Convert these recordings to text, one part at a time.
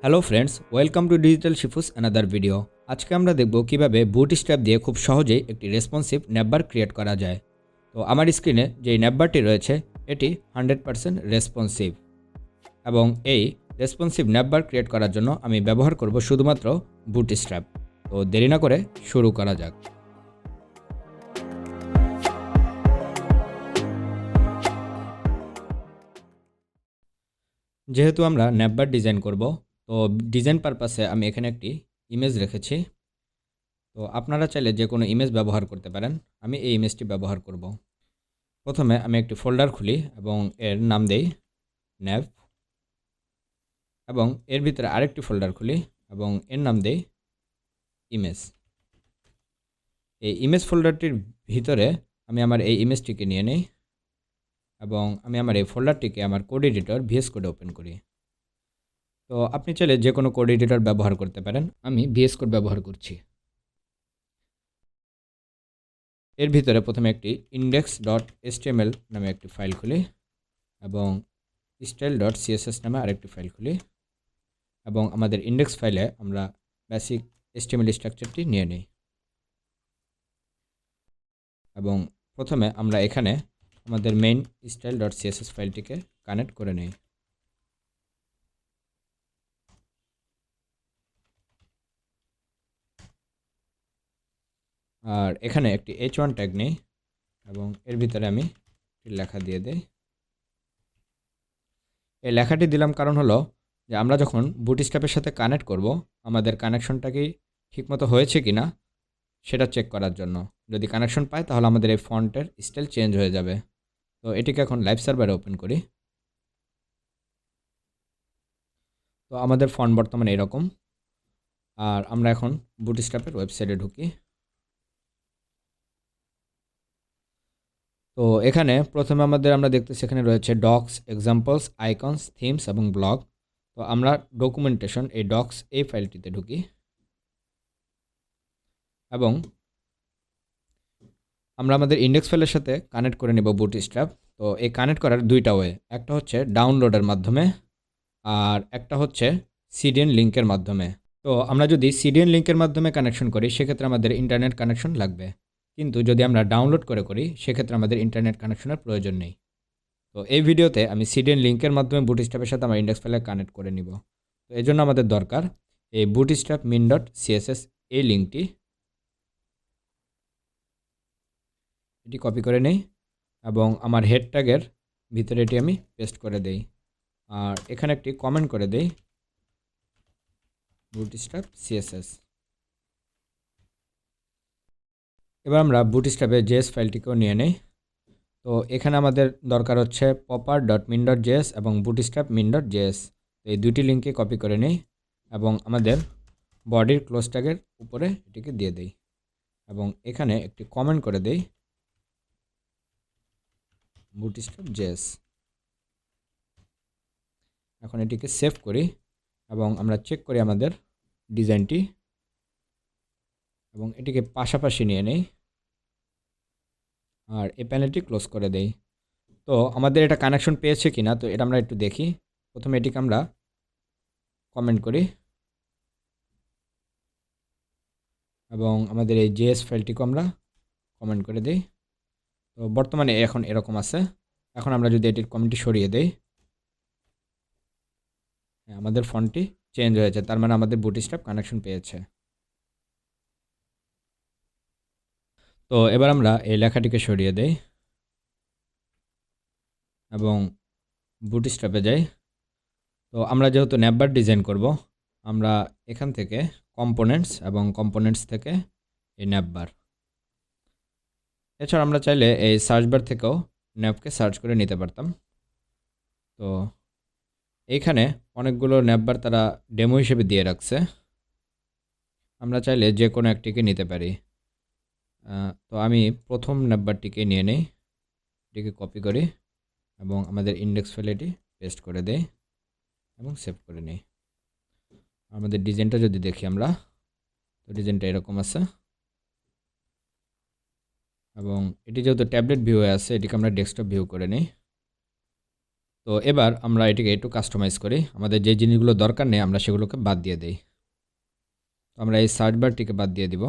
Hello friends, welcome to digital শিফুস another video. আজকে আমরা দেখব কিভাবে বুটস্ট্র্যাপ দিয়ে খুব সহজেই একটি রেসপন্সিভ ন্যাপবার ক্রিয়েট করা যায়। তো আমার স্ক্রিনে যেই ন্যাপবারটি রয়েছে এটি 100% রেসপন্সিভ, এবং এই রেসপন্সিভ ন্যাপবার ক্রিয়েট করার জন্য আমি ব্যবহার করব শুধুমাত্র বুটস্ট্র্যাপ। তো দেরি না করে শুরু করা যাক। যেহেতু আমরা ন্যাপবার ডিজাইন করব, তো ডিজাইন পারপাসে আমি এখানে একটি ইমেজ রেখেছি। তো আপনারা চাইলে যে কোনো ইমেজ ব্যবহার করতে পারেন। আমি এই ইমেজটি ব্যবহার করব। প্রথমে আমি একটি ফোল্ডার খুলি এবং এর নাম দেই ন্যাপ, এবং এর ভিতরে আরেকটি ফোল্ডার খুলি এবং এর নাম দেই ইমেজ। এই ইমেজ ফোল্ডারটির ভিতরে আমি আমার এই ইমেজটিকে নিয়ে নিই এবং আমি আমার এই ফোল্ডারটিকে আমার কোড এডিটর VS কোডে ওপেন করি। তো আপনি চাইলে যে কোনো কোড এডিটর ব্যবহার করতে পারেন, আমি VS কোড ব্যবহার করছি। এর ভিতরে প্রথমে একটি index.html নামে একটি ফাইল খুলি এবং style.css নামে আরেকটি ফাইল খুলি, এবং আমাদের ইন্ডেক্স ফাইলে আমরা বেসিক HTML স্ট্রাকচারটি নিয়ে নিই। এবং প্রথমে আমরা এখানে আমাদের মেইন style.css ফাইলটিকে কানেক্ট করে নিই। আর এখানে একটি h1 ট্যাগ নেই এবং এর ভিতরে আমি লেখা দিয়ে দেই। এই লেখাটি দিলাম কারণ হলো যে আমরা যখন বুটস্ট্র্যাপের সাথে কানেক্ট করব, আমাদের কানেকশনটা কি ঠিকমতো হয়েছে কিনা সেটা চেক করার জন্য। যদি কানেকশন পাই তাহলে আমাদের এই ফন্টের স্টাইল চেঞ্জ হয়ে যাবে। তো এটিকে এখন লাইভ সার্ভারে ওপেন করি। তো আমাদের ফন্ট বর্তমানে এরকম। আর আমরা এখন বুটস্ট্র্যাপের ওয়েবসাইটে ঢুকি। তো এখানে প্রথমে আমরা দেখতেছি এখানে রয়েছে ডক্স, এক্সাম্পলস, আইকনস, থিমস এবং ব্লগ। তো আমরা ডকুমেন্টেশন এই ডক্স এই ফাইলটিতে ঢুকি এবং আমরা আমাদের ইন্ডেক্স ফাইলের সাথে কানেক্ট করে নেব বুটস্ট্র্যাপ। তো এই কানেক্ট করার দুইটা ওয়ে, একটা হচ্ছে ডাউনলোডের মাধ্যমে আর একটা হচ্ছে সিডিএন লিঙ্কের মাধ্যমে। তো আমরা যদি সিডিএন লিঙ্কের মাধ্যমে কানেকশন করি সেক্ষেত্রে আমাদের ইন্টারনেট কানেকশন লাগবে, কিন্তু যদি আমরা ডাউনলোড করে করি সেক্ষেত্রে আমাদের ইন্টারনেট কানেকশনের প্রয়োজন নেই। তো এই ভিডিওতে আমি সিডিএন লিঙ্কের মাধ্যমে বুটস্ট্র্যাপের সাথে আমার ইন্ডেক্স ফাইলে কানেক্ট করে নিব। তো এই জন্য আমাদের দরকার এই bootstrap min.css এই লিঙ্কটি। এটি কপি করে নেই এবং আমার হেড ট্যাগের ভিতরে এটি আমি পেস্ট করে দেই। আর এখানে একটি কমেন্ট করে দেই bootstrap css। এবার আমরা বুটস্ট্র্যাপের জেএস ফাইলটিকেও নিয়ে নেই। তো এখানে আমাদের দরকার হচ্ছে popper.min.js এবং bootstrap min.js। এই দুটি লিঙ্কে কপি করে নেই এবং আমাদের বডির ক্লোজ ট্যাগের উপরে এটিকে দিয়ে দেই এবং এখানে একটি কমেন্ট করে দেই bootstrap.js। এখন এটিকে সেভ করি এবং আমরা চেক করি আমাদের ডিজাইনটি এবং এটিকে পাশাপাশি নিয়ে নেই আর এই প্যানেলটি ক্লোজ করে দেই। তো আমাদের এটা কানেকশন পেয়েছে কিনা তো এটা আমরা একটু দেখি। প্রথমে এটিকে আমরা কমেন্ট করি এবং আমাদের এই জেএস ফাইলটিকে আমরা কমেন্ট করে দিই। তো বর্তমানে এখন এরকম আছে। এখন আমরা যদি এটির কমেন্টটি সরিয়ে দেই, আমাদের ফন্টটি চেঞ্জ হয়েছে, তার মানে আমাদের বুটস্ট্র্যাপ কানেকশন পেয়েছে। তো এবার আমরা এই লেখাটিকে সরিয়ে দেই এবং বুটস্ট্র্যাপে যাই। তো আমরা যেহেতু ন্যাপবার ডিজাইন করব, আমরা এখান থেকে কম্পোনেন্টস এবং কম্পোনেন্টস থেকে এই ন্যাপবার। এছাড়া আমরা চাইলে এই সার্চ বার থেকেও ন্যাপকে সার্চ করে নিতে পারতাম। তো এইখানে অনেকগুলো ন্যাপবার তারা ডেমো হিসেবে দিয়ে রাখছে, আমরা চাইলে যে কোনো একটিকে নিতে পারি। তো আমি প্রথম ন্যাপবারটিকে নিয়ে নেই, এটিকে কপি করি এবং আমাদের ইন্ডেক্স ফাইলে এটি পেস্ট করে দেই এবং সেভ করে নিই। আমাদের ডিজাইনটা যদি দেখি আমরা, তো ডিজাইনটা এরকম আছে এবং এটি যেহেতু ট্যাবলেট ভিউয়ে আছে এটিকে আমরা ডেস্কটপ ভিউ করে নিই। তো এবার আমরা এটিকে একটু কাস্টমাইজ করি। আমাদের যে জিনিসগুলো দরকার নেই আমরা সেগুলোকে বাদ দিয়ে দেই। তো আমরা এই সার্চ বারটিকে বাদ দিয়ে দিব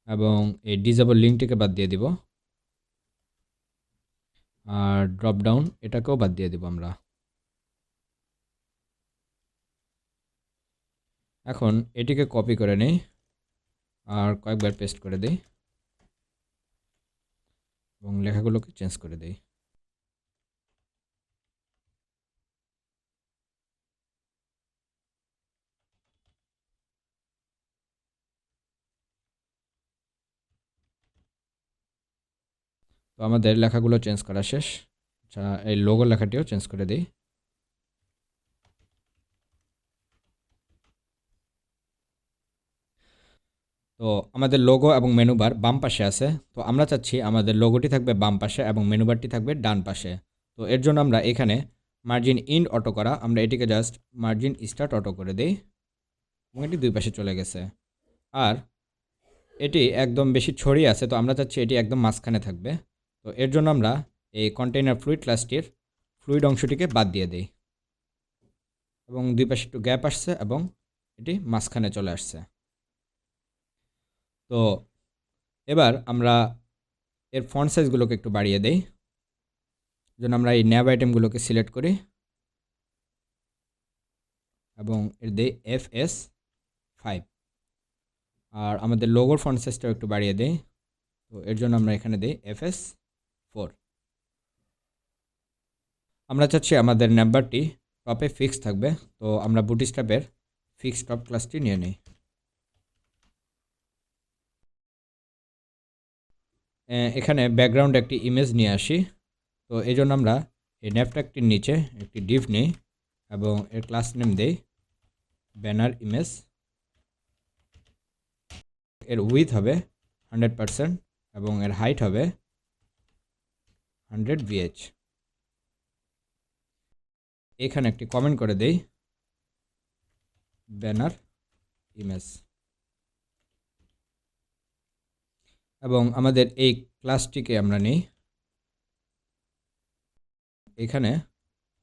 এবং এই ডিসেবল লিঙ্কটিকে বাদ দিয়ে দিব আর ড্রপ ডাউন এটাকেও বাদ দিয়ে দিব আমরা। এখন এটিকে কপি করে নেই আর কয়েকবার পেস্ট করে দেই এবং লেখাগুলোকে চেঞ্জ করে দেই। তো আমাদের লেখাগুলো চেঞ্জ করা শেষ। আচ্ছা, এই লোগো লেখাটিও চেঞ্জ করে দেই। তো আমাদের লোগো এবং মেনু বার বাম পাশে আছে। তো আমরা চাচ্ছি আমাদের লোগোটি থাকবে বাম পাশে এবং মেনু বারটি থাকবে ডান পাশে। তো এর জন্য আমরা এখানে মার্জিন ইন অটো করা, আমরা এটিকে জাস্ট মার্জিন স্টার্ট অটো করে দেই এবং এটি দুই পাশে চলে গেছে। আর এটি একদম বেশি ছড়িয়ে আছে, তো আমরা চাচ্ছি এটি একদম মাঝখানে থাকবে। তো এর জন্য আমরা এই কন্টেইনার ফ্লুইড ক্লাসটির ফ্লুইড অংশটিকে বাদ দিয়ে দেই এবং দুই পাশে একটু গ্যাপ আসছে এবং এটি মাঝখানে চলে আসছে। তো এবার আমরা এর ফন্ট সাইজগুলোকে একটু বাড়িয়ে দেই। জন্য আমরা এই ন্যাব আইটেমগুলোকে সিলেক্ট করি এবং এর দেই FS5 আর আমাদের লোগোর ফন্ট সাইজটাও একটু বাড়িয়ে দেই। তো এর জন্য আমরা এখানে দেই FS4। আমরা চাচ্ছি আমাদের নাম্বারটি টপে ফিক্স থাকবে। তো আমরা বুটস্ট্র্যাপের ফিক্স টপ ক্লাসটি নিয়ে নিই। এখানে ব্যাকগ্রাউন্ড একটি ইমেজ নিয়ে আসি। তো এই জন্য আমরা এই ন্যাপট্যাগটির নিচে একটি ডিভ নিই এবং এর ক্লাস নেম দেই ব্যানার ইমেজ। এর উইথ হবে 100% এবং এর হাইট হবে 100 VH। এখানে একটি কমেন্ট করে দেই ব্যানার ইমেজ এবং আমাদের এই ক্লাসটিকে আমরা নেই। এখানে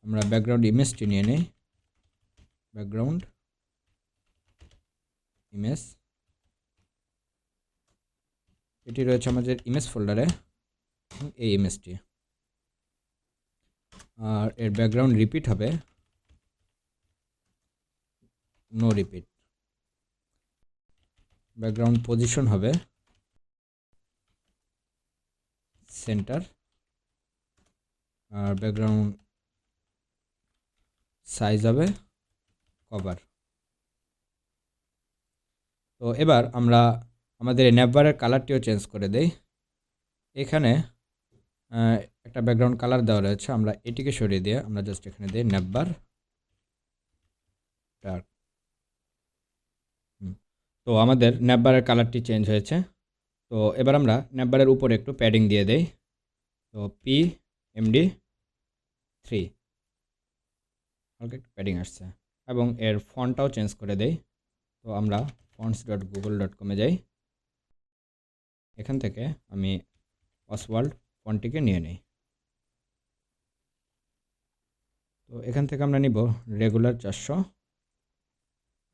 আমরা ব্যাকগ্রাউন্ড ইমেজটি নিয়ে নেই, ব্যাকগ্রাউন্ড ইমেজ। এটি রয়েছে আমাদের ইমেজ ফোল্ডারে, এই ইমেজটি। আর এর ব্যাকগ্রাউন্ড রিপিট হবে নো রিপিট। ব্যাকগ্রাউন্ড পজিশন হবে সেন্টার আর ব্যাকগ্রাউন্ড সাইজ হবে কভার। তো এবার আমরা আমাদের এই ন্যাপবারের কালারটিও চেঞ্জ করে দেই। এখানে একটা ব্যাকগ্রাউন্ড কালার দেওয়া রয়েছে, আমরা এটিকে সরিয়ে দিয়ে আমরা জাস্ট এখানে দিই ন্যাপবার ডার্ক। তো আমাদের ন্যাপবারের কালারটি চেঞ্জ হয়েছে। তো এবার আমরা ন্যাপবারের উপরে একটু প্যাডিং দিয়ে দেই। তো PMD3 হালকা একটু প্যাডিং আসছে এবং এর ফন্টটাও চেঞ্জ করে দেই। তো আমরা fonts.google.com-এ যাই। এখান থেকে আমি অসওয়াল্ড ফন্টটিকে নিয়ে নিই। তো এখান থেকে আমরা নিব রেগুলার 400,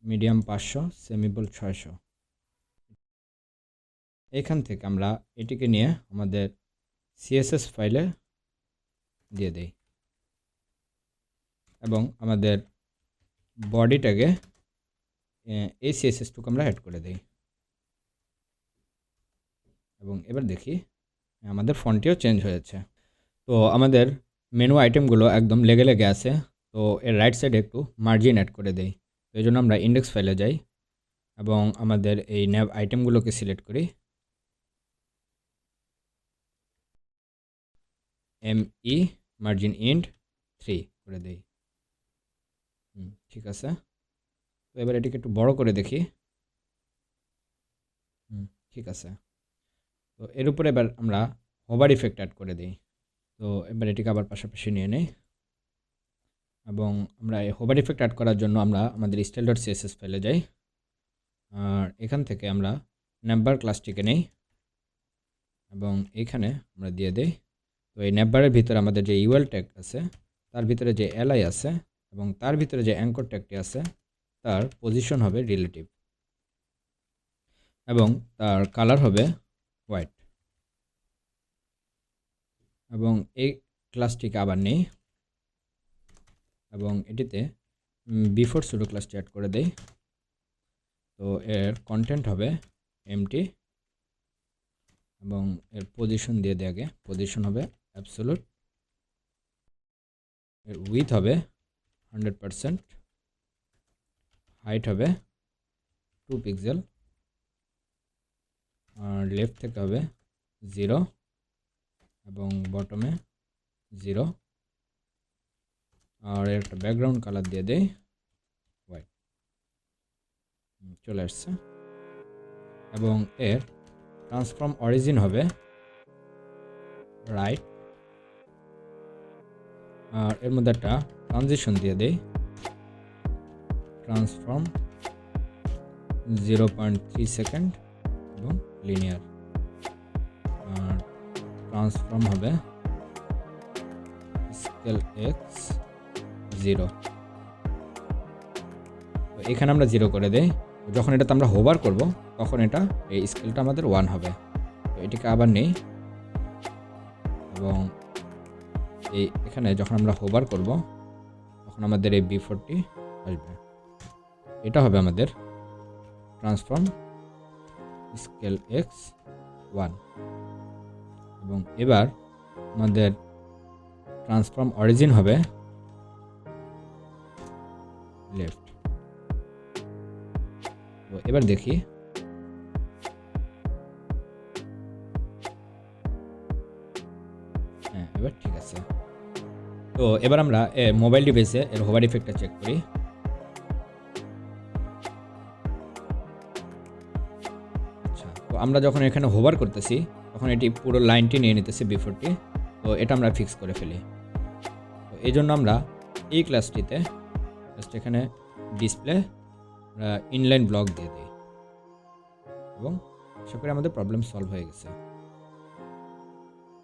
মিডিয়াম 500, সেমিবোল্ড 600। এখান থেকে আমরা এটিকে নিয়ে আমাদের CSS ফাইলে দিয়ে দেই এবং আমাদের বডি ট্যাগে এই CSS-টুকু আমরা অ্যাড করে দেই এবং এবার দেখি আমাদের ফন্টটিও চেঞ্জ হয়েছে। তো আমাদের মেনু আইটেমগুলো একদম লেগে লেগে আছে। তো এর রাইট সাইডে একটু মার্জিন অ্যাড করে দেই। তো এই জন্য আমরা ইন্ডেক্স ফাইলে যাই এবং আমাদের এই ন্যাব আইটেমগুলোকে সিলেক্ট করি, ME মার্জিন ইন্ড 3 করে দেই। ঠিক আছে। তো এবার এটিকে একটু বড় করে দেখি। ঠিক আছে। তো এর উপরে এবার আমরা হোভার ইফেক্ট অ্যাড করে দিই। তো এবার এটিকে আবার পাশাপাশি নিয়ে নেই এবং আমরা এই হোভার ইফেক্ট অ্যাড করার জন্য আমরা আমাদের style.css ফাইলে যাই আর এখান থেকে আমরা নাম্বার ক্লাসটিকে নেই এবং এইখানে আমরা দিয়ে দেই তো এই নেভবারের ভিতরে আমাদের যে ইউএল ট্যাগ আছে তার ভিতরে যে এলআই আছে এবং তার ভিতরে যে অ্যাঙ্কর ট্যাগটি আছে তার পজিশন হবে রিলেটিভ এবং তার কালার হবে হোয়াইট। এবং এই ক্লাসটিকে আবার নেই এবং এটিতে বিফোর সুডো ক্লাসটি অ্যাড করে দেই। তো এর কন্টেন্ট হবে এমটি এবং এর পজিশন দিয়ে দেয় আগে, পজিশন হবে অ্যাবসোলুট, এর উইথ হবে 100%, হাইট হবে 2 পিক্সেল, আর লেফট থেকে হবে 0 এবং বটমে 0, আর একটা ব্যাকগ্রাউন্ড কালার দিয়ে দেই হোয়াইট, চলে আসছে। এবং এর ট্রান্সফর্ম অরিজিন হবে রাইট, আর এর মধ্যে একটা ট্রানজিশন দিয়ে দেই, ট্রান্সফর্ম 0.3 সেকেন্ড এবং লিনিয়ার, আর ট্রান্সফর্ম হবে স্কেল এক্স 0। তো এখানে আমরা 0 করে দেই। যখন এটাতে আমরা হোভার করব তখন এটা এই স্কেলটা আমাদের 1 হবে। তো এটিকে আবার নেই এবং এখানে যখন আমরা হোভার করব তখন আমাদের এই বিফোরটি আসবে, এটা হবে আমাদের ট্রান্সফর্ম স্কেল এক্স 1। এবং এবার আমাদের ট্রান্সফর্ম অরিজিন হবে লেফট। তো এবার দেখি, হ্যাঁ এবার ঠিক আছে। তো এবার আমরা মোবাইল ডিভাইসে এর হোভার ইফেক্টটা চেক করি। আচ্ছা, তো আমরা যখন এখানে হোভার করতেছি তখন এটি পুরো লাইনটি নিয়ে নিতেছে বিফোরটি, তো এটা আমরা ফিক্স করে ফেলি। তো এই জন্য আমরা এই ক্লাসটিতে জাস্ট এখানে ডিসপ্লে আমরা ইনলাইন ব্লক দিয়ে দিই এবং আশা করি আমাদের প্রবলেম সলভ হয়ে গেছে।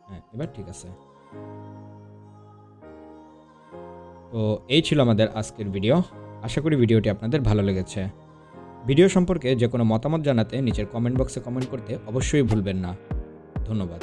হ্যাঁ এবার ঠিক আছে। তো এই ছিল আমাদের আজকের ভিডিও। আশা করি ভিডিওটি আপনাদের ভালো লেগেছে। ভিডিও সম্পর্কে যে কোনো মতামত জানাতে নিচের কমেন্ট বক্সে কমেন্ট করতে অবশ্যই ভুলবেন না। ধন্যবাদ।